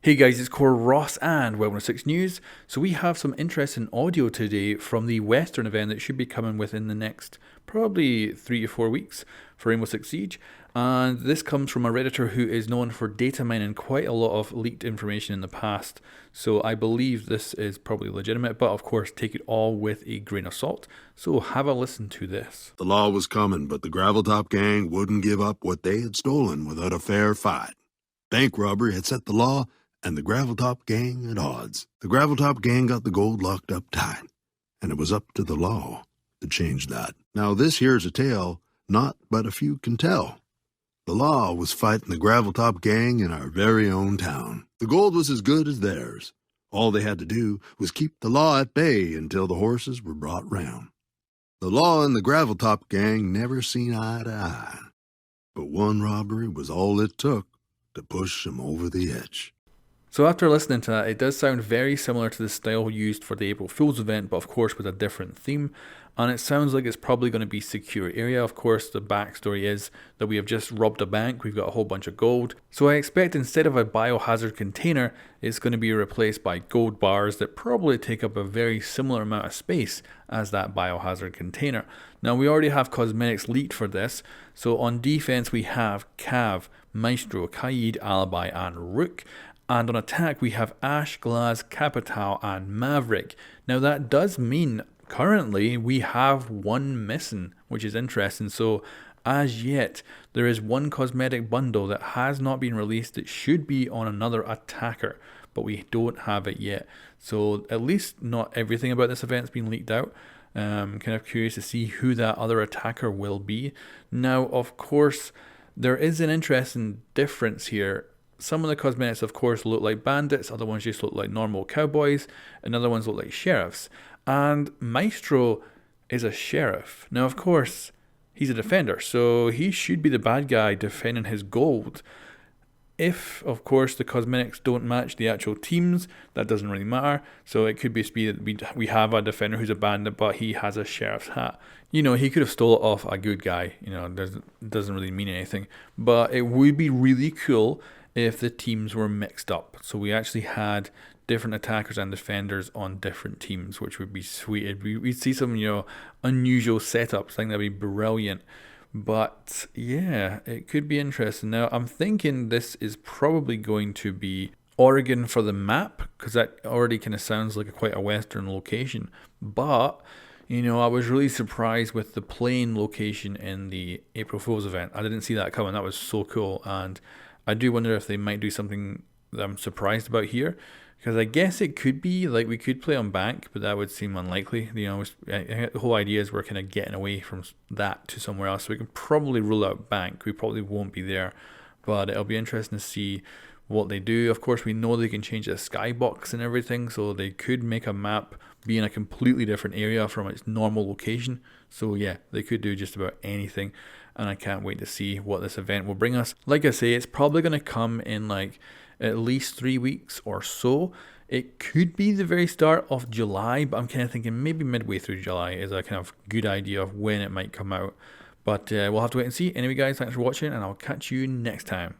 Hey guys, it's Core Ross and welcome to 6 News. So we have some interesting audio today from the Western event that should be coming within the next probably 3 to 4 weeks for Rainbow Six Siege. And this comes from a Redditor who is known for data mining quite a lot of leaked information in the past. So I believe this is probably legitimate, but of course take it all with a grain of salt. So have a listen to this. The law was coming, but the Graveltop gang wouldn't give up what they had stolen without a fair fight. Bank robbery had set the law, and the Graveltop gang at odds. The Graveltop gang got the gold locked up tight, and it was up to the law to change that. Now this here's a tale not but a few can tell. The law was fighting the Graveltop gang in our very own town. The gold was as good as theirs. All they had to do was keep the law at bay until the horses were brought round. The law and the Graveltop gang never seen eye to eye, but one robbery was all it took to push them over the edge. So after listening to that, it does sound very similar to the style used for the April Fool's event, but of course with a different theme. And it sounds like it's probably going to be secure area. Of course, the backstory is that we have just robbed a bank. We've got a whole bunch of gold. So I expect instead of a biohazard container, it's going to be replaced by gold bars that probably take up a very similar amount of space as that biohazard container. Now we already have cosmetics leaked for this. So on defense, we have Cav, Maestro, Kaid, Alibi, and Rook. And on attack, we have Ash, Glaz, Capital, and Maverick. Now that does mean currently we have one missing, which is interesting. So as yet, there is one cosmetic bundle that has not been released that should be on another attacker, but we don't have it yet. So at least not everything about this event has been leaked out. Kind of curious to see who that other attacker will be. Now, of course, there is an interesting difference here. Some of the cosmetics, of course, look like bandits, other ones just look like normal cowboys, and other ones look like sheriffs. And Maestro is a sheriff. Now, of course, he's a defender, so he should be the bad guy defending his gold. If, of course, the cosmetics don't match the actual teams, that doesn't really matter. So it could be that we have a defender who's a bandit, but he has a sheriff's hat. You know, he could have stole it off a good guy. You know, doesn't really mean anything. But it would be really cool if the teams were mixed up. So we actually had different attackers and defenders on different teams, which would be sweet. We'd see some, unusual setups. I think that'd be brilliant. But yeah, it could be interesting. Now, I'm thinking this is probably going to be Oregon for the map, because that already kind of sounds like quite a Western location. But, I was really surprised with the plane location in the April Fool's event. I didn't see that coming. That was so cool. And I do wonder if they might do something that I'm surprised about here, because I guess it could be like we could play on bank, but that would seem unlikely. The whole idea is we're kind of getting away from that to somewhere else, so we can probably rule out bank. We probably won't be there, but it'll be interesting to see what they do. Of course, we know they can change the skybox and everything, so they could make a map be in a completely different area from its normal location. So yeah, they could do just about anything, and I can't wait to see what this event will bring us. Like I say, it's probably going to come in like at least 3 weeks or so. It could be the very start of July, but I'm kind of thinking maybe midway through July is a kind of good idea of when it might come out. But we'll have to wait and see. Anyway guys, thanks for watching, and I'll catch you next time.